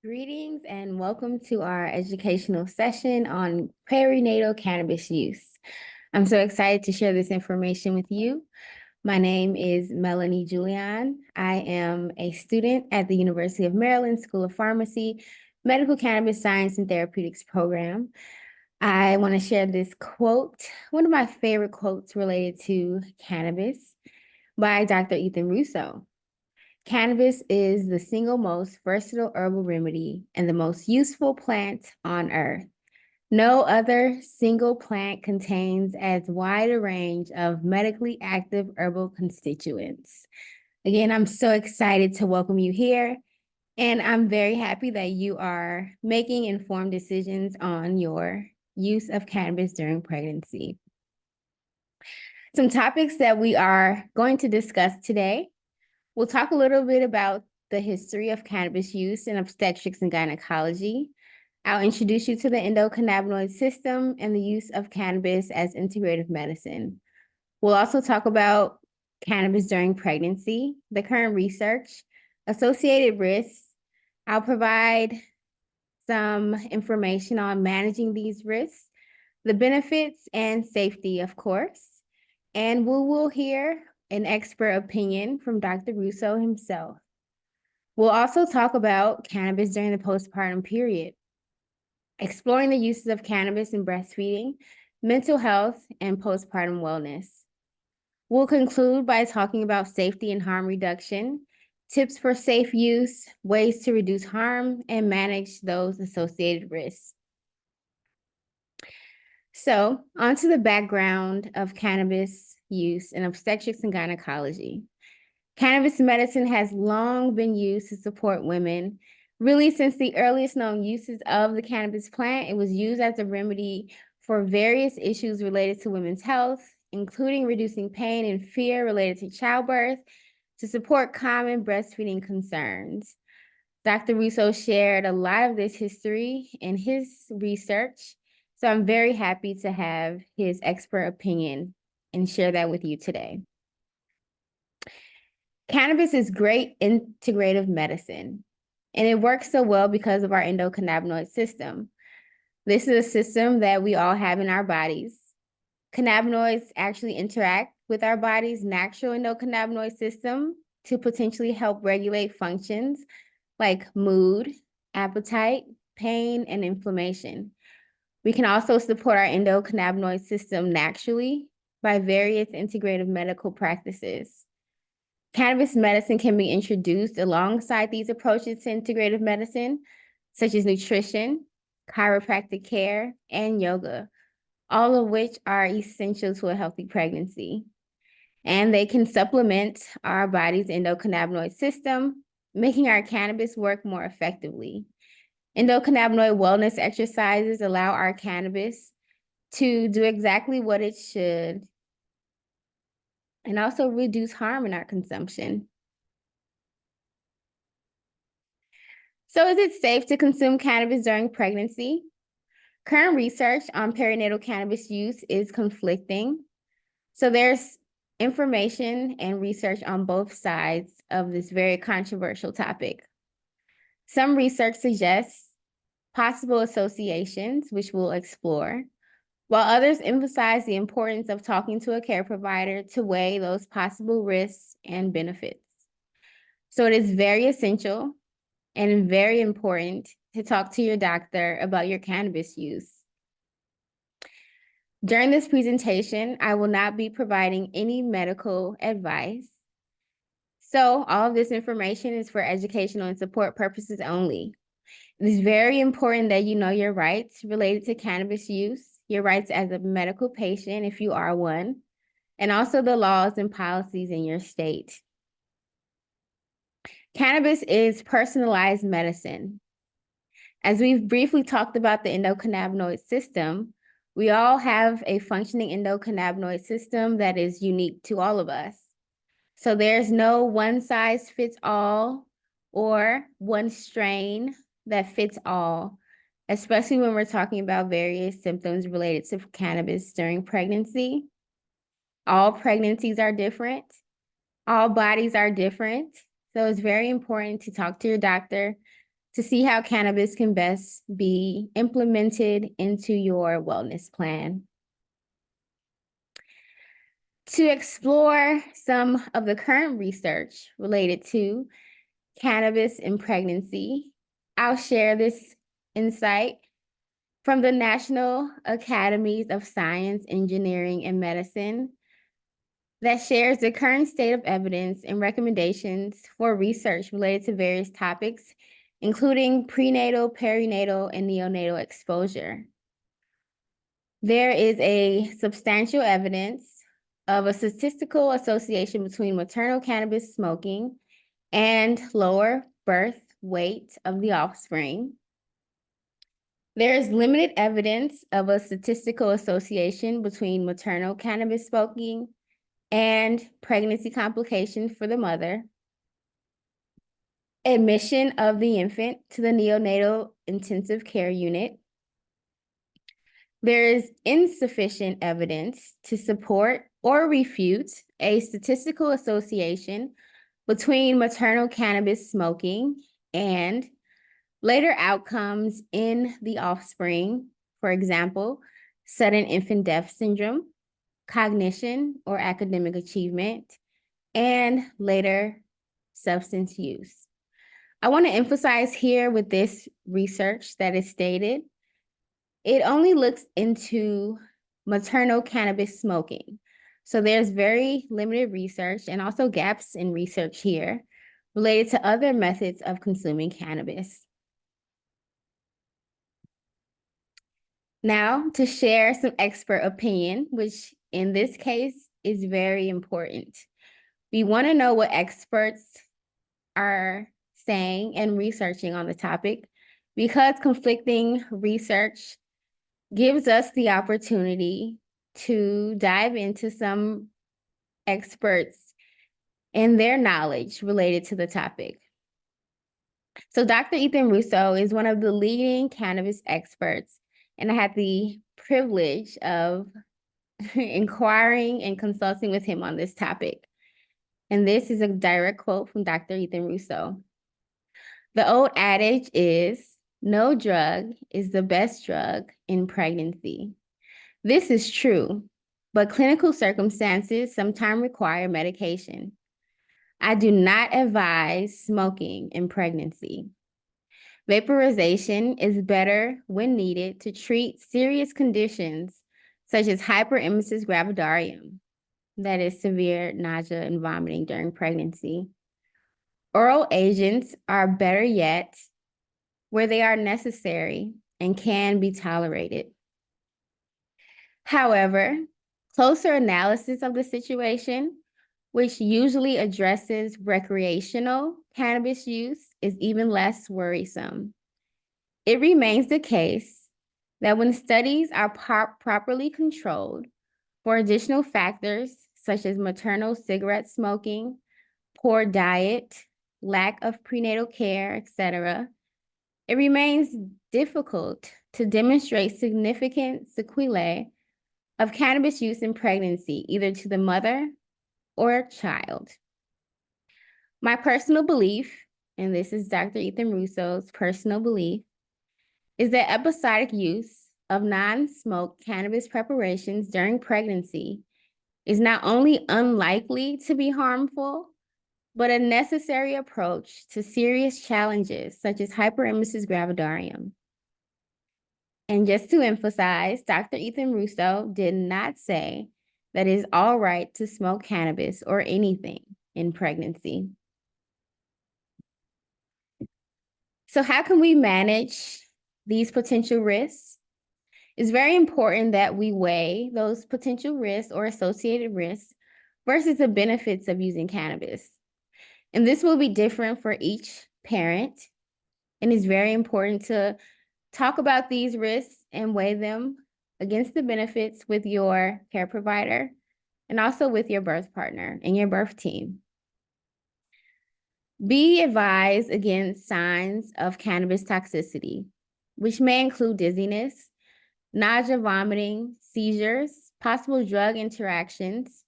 Greetings and welcome to our educational session on perinatal cannabis use. I'm so excited to share this information with you. My name is Melanie Julion. I am a student at the University of Maryland School of Pharmacy, Medical Cannabis Science and Therapeutics program. I want to share this quote, one of my favorite quotes related to cannabis by Dr. Ethan Russo. Cannabis is the single most versatile herbal remedy and the most useful plant on earth. No other single plant contains as wide a range of medically active herbal constituents. Again, I'm so excited to welcome you here, and I'm very happy that you are making informed decisions on your use of cannabis during pregnancy. Some topics that we are going to discuss today. We'll talk a little bit about the history of cannabis use in obstetrics and gynecology. I'll introduce you to the endocannabinoid system and the use of cannabis as integrative medicine. We'll also talk about cannabis during pregnancy, the current research, associated risks. I'll provide some information on managing these risks, the benefits and safety, of course, and we will hear an expert opinion from Dr. Russo himself. We'll also talk about cannabis during the postpartum period, exploring the uses of cannabis in breastfeeding, mental health, and postpartum wellness. We'll conclude by talking about safety and harm reduction, tips for safe use, ways to reduce harm, and manage those associated risks. So, onto the background of cannabis use in obstetrics and gynecology. Cannabis medicine has long been used to support women. Really, since the earliest known uses of the cannabis plant, it was used as a remedy for various issues related to women's health, including reducing pain and fear related to childbirth, to support common breastfeeding concerns. Dr. Russo shared a lot of this history in his research, so I'm very happy to have his expert opinion and share that with you today. Cannabis is great integrative medicine, and it works so well because of our endocannabinoid system. This is a system that we all have in our bodies. Cannabinoids actually interact with our body's natural endocannabinoid system to potentially help regulate functions like mood, appetite, pain, and inflammation. We can also support our endocannabinoid system naturally by various integrative medical practices. Cannabis medicine can be introduced alongside these approaches to integrative medicine, such as nutrition, chiropractic care, and yoga, all of which are essential to a healthy pregnancy. And they can supplement our body's endocannabinoid system, making our cannabis work more effectively. Endocannabinoid wellness exercises allow our cannabis to do exactly what it should and also reduce harm in our consumption. So is it safe to consume cannabis during pregnancy? Current research on perinatal cannabis use is conflicting. So there's information and research on both sides of this very controversial topic. Some research suggests possible associations, which we'll explore, while others emphasize the importance of talking to a care provider to weigh those possible risks and benefits. So it is very essential and very important to talk to your doctor about your cannabis use. During this presentation, I will not be providing any medical advice. So all of this information is for educational and support purposes only. It is very important that you know your rights related to cannabis use, your rights as a medical patient if you are one, and also the laws and policies in your state. Cannabis is personalized medicine. As we've briefly talked about the endocannabinoid system, we all have a functioning endocannabinoid system that is unique to all of us. So there's no one size fits all or one strain that fits all, especially when we're talking about various symptoms related to cannabis during pregnancy. All pregnancies are different. All bodies are different. So it's very important to talk to your doctor to see how cannabis can best be implemented into your wellness plan. To explore some of the current research related to cannabis in pregnancy, I'll share this insight from the National Academies of Science, Engineering, and Medicine that shares the current state of evidence and recommendations for research related to various topics, including prenatal, perinatal, and neonatal exposure. There is a substantial evidence of a statistical association between maternal cannabis smoking and lower birth weight of the offspring. There is limited evidence of a statistical association between maternal cannabis smoking and pregnancy complications for the mother. Admission of the infant to the neonatal intensive care unit. There is insufficient evidence to support or refute a statistical association between maternal cannabis smoking and later outcomes in the offspring, for example, sudden infant death syndrome, cognition or academic achievement, and later substance use. I want to emphasize here with this research that is stated, it only looks into maternal cannabis smoking. So there's very limited research and also gaps in research here related to other methods of consuming cannabis. Now, to share some expert opinion, which in this case is very important. We want to know what experts are saying and researching on the topic, because conflicting research gives us the opportunity to dive into some experts and their knowledge related to the topic. So Dr. Ethan Russo is one of the leading cannabis experts, and I had the privilege of inquiring and consulting with him on this topic. And this is a direct quote from Dr. Ethan Russo. The old adage is, no drug is the best drug in pregnancy. This is true, but clinical circumstances sometimes require medication. I do not advise smoking in pregnancy. Vaporization is better when needed to treat serious conditions such as hyperemesis gravidarum, that is severe nausea and vomiting during pregnancy. Oral agents are better yet where they are necessary and can be tolerated. However, closer analysis of the situation, which usually addresses recreational cannabis use, is even less worrisome. It remains the case that when studies are properly controlled for additional factors such as maternal cigarette smoking, poor diet, lack of prenatal care, etc., it remains difficult to demonstrate significant sequelae of cannabis use in pregnancy, either to the mother or child. My personal belief, and this is Dr. Ethan Russo's personal belief, is that episodic use of non-smoke cannabis preparations during pregnancy is not only unlikely to be harmful, but a necessary approach to serious challenges such as hyperemesis gravidarum. And just to emphasize, Dr. Ethan Russo did not say that it is all right to smoke cannabis or anything in pregnancy. So how can we manage these potential risks? It's very important that we weigh those potential risks or associated risks versus the benefits of using cannabis. And this will be different for each parent. And it's very important to talk about these risks and weigh them against the benefits with your care provider and also with your birth partner and your birth team. Be advised against signs of cannabis toxicity, which may include dizziness, nausea, vomiting, seizures, possible drug interactions,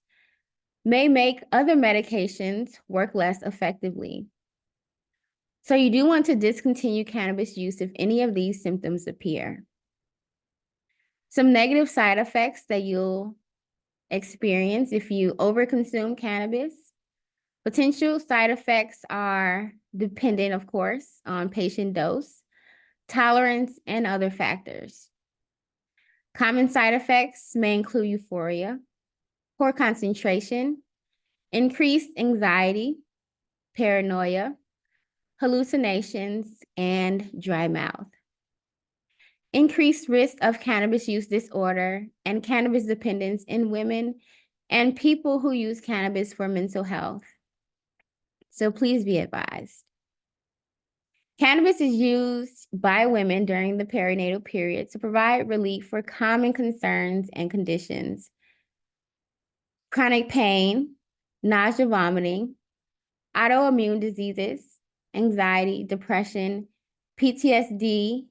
may make other medications work less effectively. So you do want to discontinue cannabis use if any of these symptoms appear. Some negative side effects that you'll experience if you overconsume cannabis. Potential side effects are dependent, of course, on patient dose, tolerance, and other factors. Common side effects may include euphoria, poor concentration, increased anxiety, paranoia, hallucinations, and dry mouth. Increased risk of cannabis use disorder and cannabis dependence in women and people who use cannabis for mental health. So please be advised. Cannabis is used by women during the perinatal period to provide relief for common concerns and conditions: chronic pain, nausea, vomiting, autoimmune diseases, anxiety, depression, PTSD,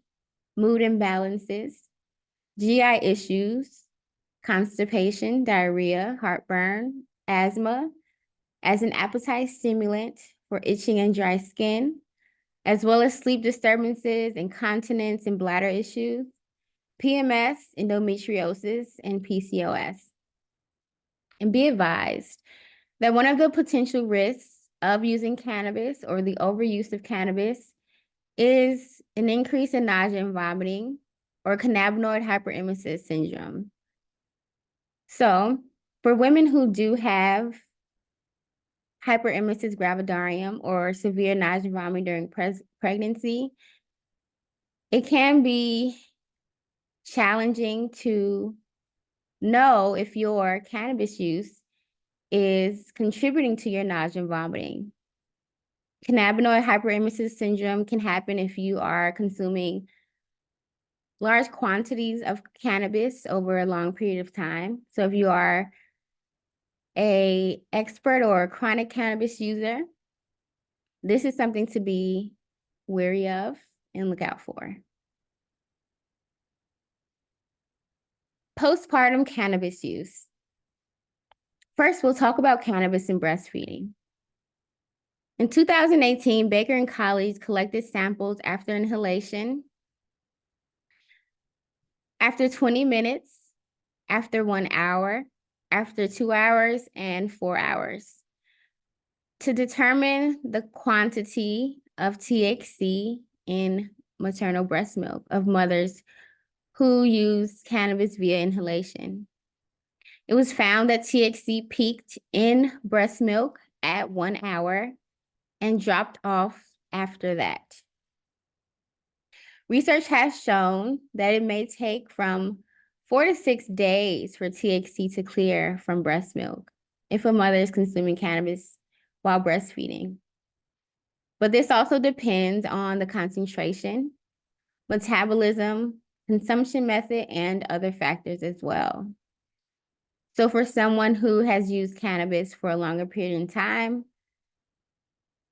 mood imbalances, GI issues, constipation, diarrhea, heartburn, asthma, as an appetite stimulant for itching and dry skin, as well as sleep disturbances, incontinence, and bladder issues, PMS, endometriosis, and PCOS. And be advised that one of the potential risks of using cannabis or the overuse of cannabis is an increase in nausea and vomiting or cannabinoid hyperemesis syndrome. So for women who do have hyperemesis gravidarum or severe nausea and vomiting during pregnancy, it can be challenging to know if your cannabis use is contributing to your nausea and vomiting. Cannabinoid hyperemesis syndrome can happen if you are consuming large quantities of cannabis over a long period of time. So if you are an expert or a chronic cannabis user, this is something to be wary of and look out for. Postpartum cannabis use. First, we'll talk about cannabis and breastfeeding. In 2018, Baker and colleagues collected samples after inhalation, after 20 minutes, after 1 hour, after 2 hours, and 4 hours to determine the quantity of THC in maternal breast milk of mothers who use cannabis via inhalation. It was found that THC peaked in breast milk at 1 hour and dropped off after that. Research has shown that it may take from 4 to 6 days for THC to clear from breast milk if a mother is consuming cannabis while breastfeeding. But this also depends on the concentration, metabolism, consumption method, and other factors as well. So for someone who has used cannabis for a longer period of time,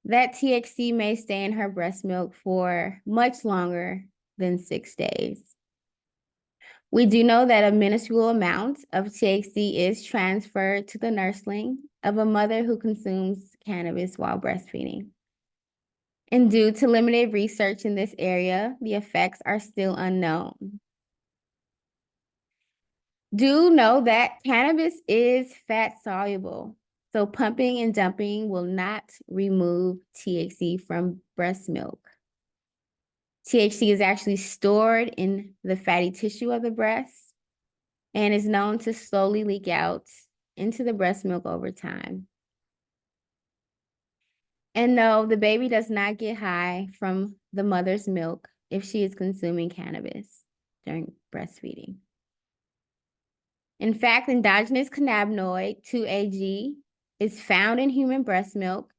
that THC may stay in her breast milk for much longer than 6 days. We do know that a minuscule amount of THC is transferred to the nursling of a mother who consumes cannabis while breastfeeding. And due to limited research in this area, the effects are still unknown. Do know that cannabis is fat soluble, so pumping and dumping will not remove THC from breast milk. THC is actually stored in the fatty tissue of the breast and is known to slowly leak out into the breast milk over time. And no, the baby does not get high from the mother's milk if she is consuming cannabis during breastfeeding. In fact, endogenous cannabinoid 2-AG is found in human breast milk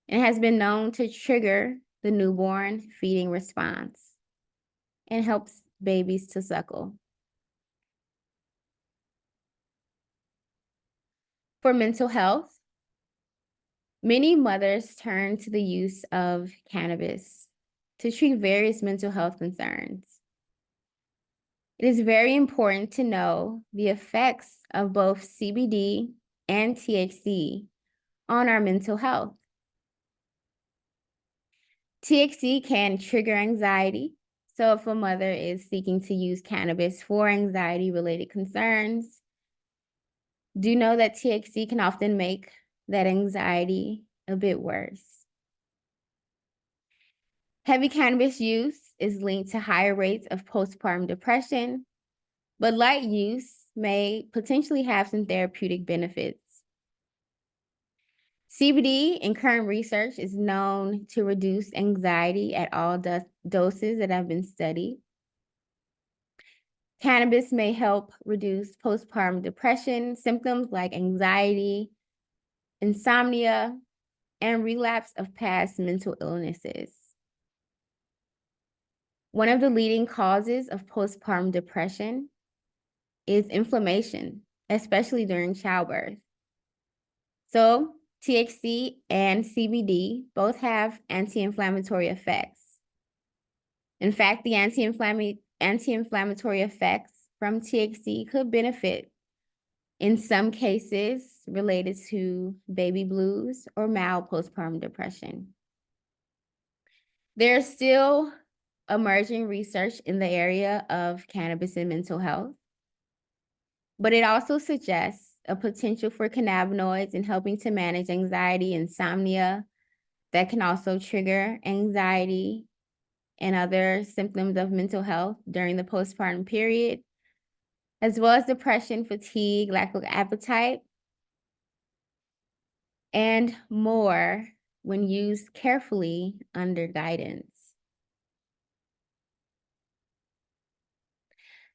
and has been known to trigger the newborn feeding response and helps babies to suckle. For mental health, many mothers turn to the use of cannabis to treat various mental health concerns. It is very important to know the effects of both CBD and THC on our mental health. THC can trigger anxiety. So if a mother is seeking to use cannabis for anxiety-related concerns, do know that THC can often make that anxiety a bit worse. Heavy cannabis use is linked to higher rates of postpartum depression, but light use may potentially have some therapeutic benefits. CBD in current research is known to reduce anxiety at all doses that have been studied. Cannabis may help reduce postpartum depression symptoms like anxiety, insomnia, and relapse of past mental illnesses. One of the leading causes of postpartum depression is inflammation, especially during childbirth. So THC and CBD both have anti-inflammatory effects. In fact, the anti-inflammatory effects from THC could benefit in some cases related to baby blues or mild postpartum depression. There's still emerging research in the area of cannabis and mental health, but it also suggests a potential for cannabinoids in helping to manage anxiety, insomnia, that can also trigger anxiety and other symptoms of mental health during the postpartum period, as well as depression, fatigue, lack of appetite, and more when used carefully under guidance.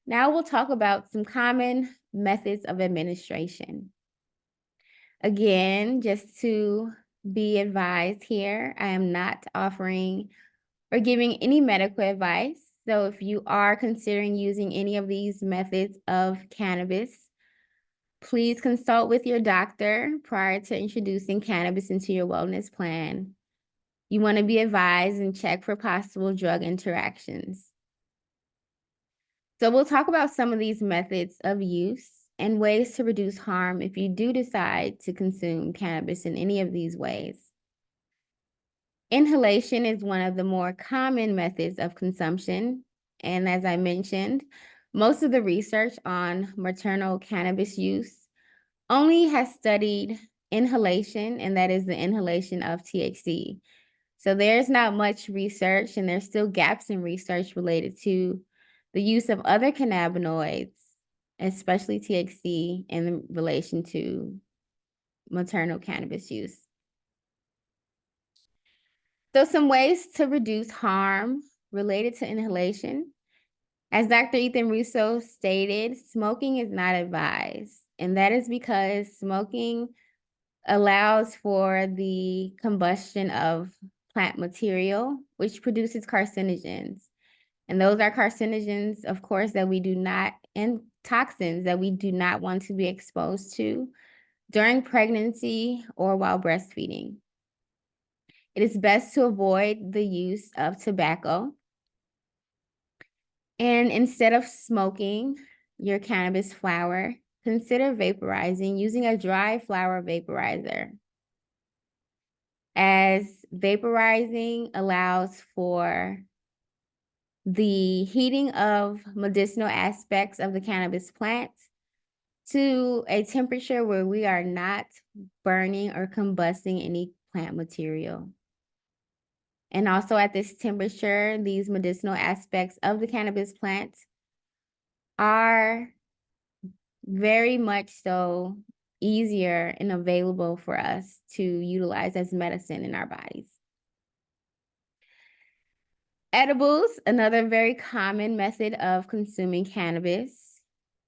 Now we'll talk about some common methods of administration. Again, just to be advised here, I am not offering or giving any medical advice. So if you are considering using any of these methods of cannabis, please consult with your doctor prior to introducing cannabis into your wellness plan. You want to be advised and check for possible drug interactions. So we'll talk about some of these methods of use and ways to reduce harm if you do decide to consume cannabis in any of these ways. Inhalation is one of the more common methods of consumption. And as I mentioned, most of the research on maternal cannabis use only has studied inhalation, and that is the inhalation of THC. So there's not much research, and there's still gaps in research related to the use of other cannabinoids, especially THC, in relation to maternal cannabis use. So some ways to reduce harm related to inhalation. As Dr. Ethan Russo stated, smoking is not advised, and that is because smoking allows for the combustion of plant material, which produces carcinogens. And those are carcinogens, of course, that we do not, and toxins that we do not want to be exposed to during pregnancy or while breastfeeding. It is best to avoid the use of tobacco. And instead of smoking your cannabis flower, consider vaporizing using a dry flower vaporizer, as vaporizing allows for the heating of medicinal aspects of the cannabis plant to a temperature where we are not burning or combusting any plant material. And also at this temperature, these medicinal aspects of the cannabis plant are very much so easier and available for us to utilize as medicine in our bodies. Edibles, another very common method of consuming cannabis.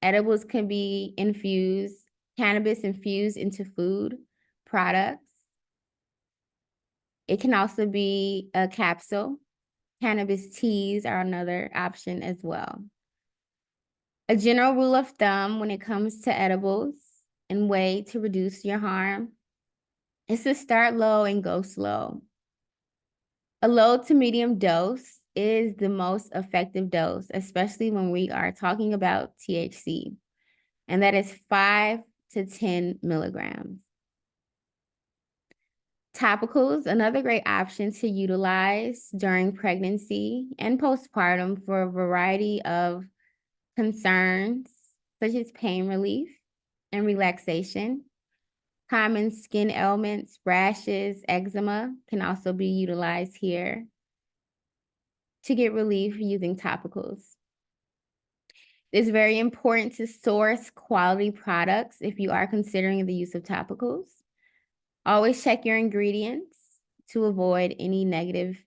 Edibles can be cannabis infused into food products. It can also be a capsule. Cannabis teas are another option as well. A general rule of thumb when it comes to edibles and way to reduce your harm is to start low and go slow. A low to medium dose is the most effective dose, especially when we are talking about THC, and that is 5 to 10 milligrams. Topicals, another great option to utilize during pregnancy and postpartum for a variety of concerns, such as pain relief and relaxation. Common skin ailments, rashes, eczema can also be utilized here to get relief using topicals. It's very important to source quality products if you are considering the use of topicals. Always check your ingredients to avoid any negative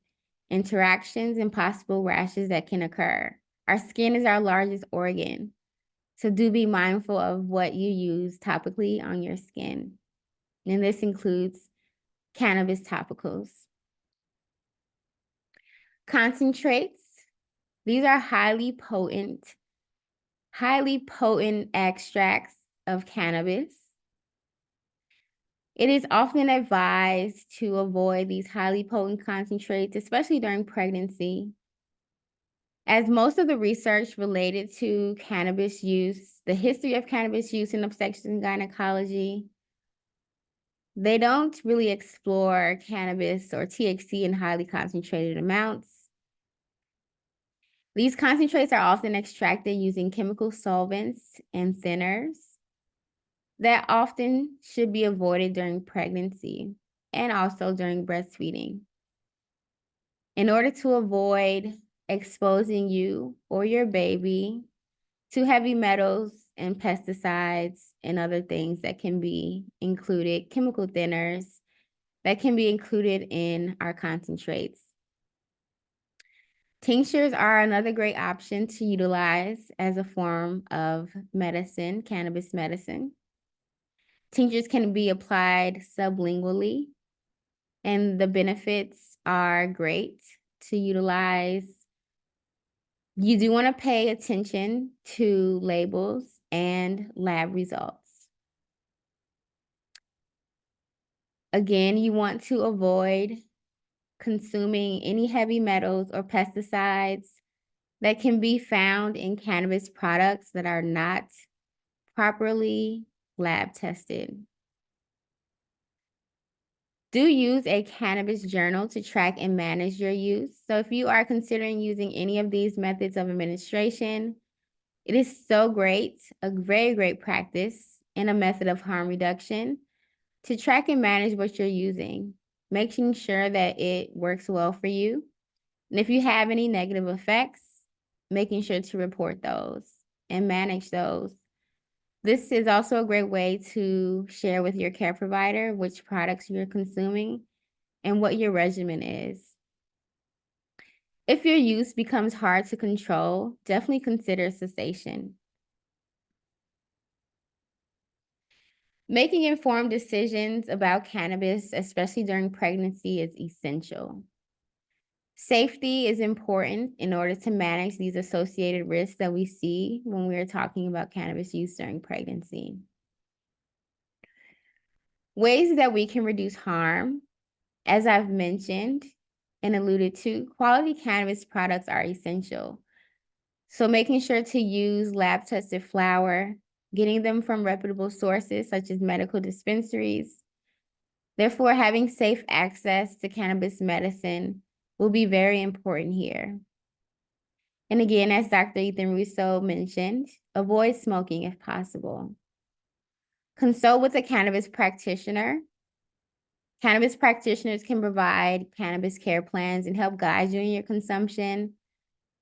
interactions and possible rashes that can occur. Our skin is our largest organ, so do be mindful of what you use topically on your skin. And this includes cannabis topicals. Concentrates, these are highly potent extracts of cannabis. It is often advised to avoid these highly potent concentrates, especially during pregnancy, as most of the research related to cannabis use, the history of cannabis use in obstetrics and gynecology, they don't really explore cannabis or THC in highly concentrated amounts. These concentrates are often extracted using chemical solvents and thinners that often should be avoided during pregnancy and also during breastfeeding. In order to avoid exposing you or your baby to heavy metals and pesticides and other things that can be included, chemical thinners that can be included in our concentrates. Tinctures are another great option to utilize as a form of medicine, cannabis medicine. Tinctures can be applied sublingually, and the benefits are great to utilize. You do want to pay attention to labels and lab results. Again, you want to avoid consuming any heavy metals or pesticides that can be found in cannabis products that are not properly lab tested. Do use a cannabis journal to track and manage your use. So if you are considering using any of these methods of administration, it is so great, a very great practice and a method of harm reduction to track and manage what you're using, making sure that it works well for you. And if you have any negative effects, making sure to report those and manage those. This is also a great way to share with your care provider which products you're consuming and what your regimen is. If your use becomes hard to control, definitely consider cessation. Making informed decisions about cannabis, especially during pregnancy, is essential. Safety is important in order to manage these associated risks that we see when we are talking about cannabis use during pregnancy. Ways that we can reduce harm, as I've mentioned and alluded to, quality cannabis products are essential. So making sure to use lab-tested flower, getting them from reputable sources such as medical dispensaries. Therefore, having safe access to cannabis medicine will be very important here. And again, as Dr. Ethan Russo mentioned, avoid smoking if possible. Consult with a cannabis practitioner. Cannabis practitioners can provide cannabis care plans and help guide you in your consumption.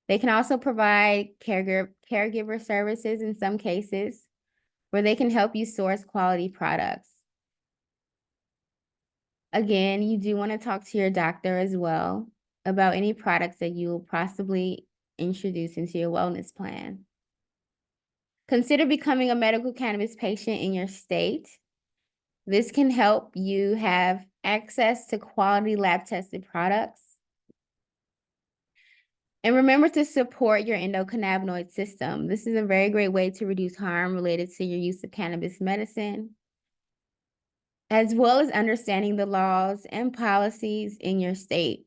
They can also provide caregiver services in some cases where they can help you source quality products. Again, you do want to talk to your doctor as well about any products that you will possibly introduce into your wellness plan. Consider becoming a medical cannabis patient in your state. This can help you have access to quality lab-tested products. And remember to support your endocannabinoid system. This is a very great way to reduce harm related to your use of cannabis medicine, as well as understanding the laws and policies in your state.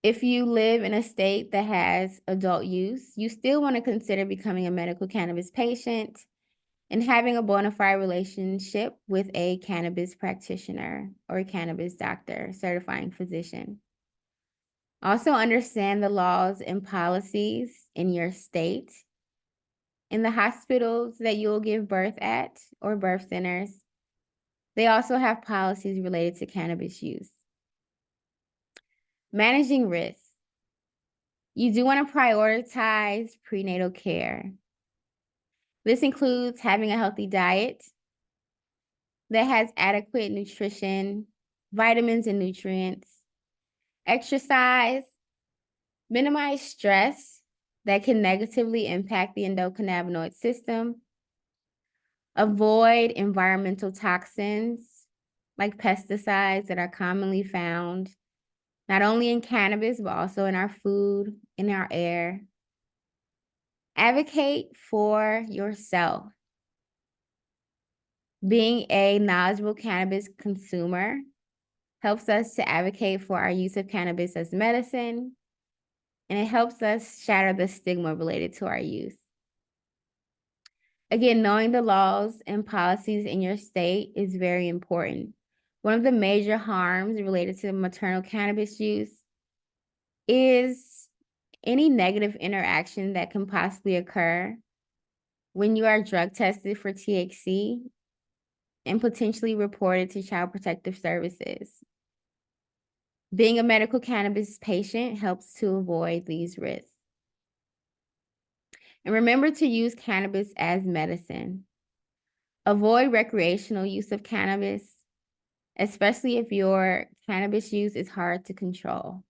If you live in a state that has adult use, you still want to consider becoming a medical cannabis patient and having a bona fide relationship with a cannabis practitioner or a cannabis doctor, certifying physician. Also understand the laws and policies in your state, in the hospitals that you will give birth at or birth centers. They also have policies related to cannabis use. Managing risk. You do want to prioritize prenatal care. This includes having a healthy diet that has adequate nutrition, vitamins and nutrients, exercise, minimize stress that can negatively impact the endocannabinoid system, avoid environmental toxins like pesticides that are commonly found not only in cannabis, but also in our food, in our air. Advocate for yourself. Being a knowledgeable cannabis consumer helps us to advocate for our use of cannabis as medicine, and it helps us shatter the stigma related to our use. Again, knowing the laws and policies in your state is very important. One of the major harms related to maternal cannabis use is any negative interaction that can possibly occur when you are drug tested for THC and potentially reported to Child Protective Services. Being a medical cannabis patient helps to avoid these risks. And remember to use cannabis as medicine. Avoid recreational use of cannabis, especially if your cannabis use is hard to control.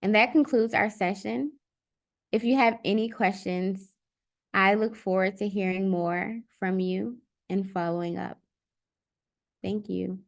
And that concludes our session. If you have any questions, I look forward to hearing more from you and following up. Thank you.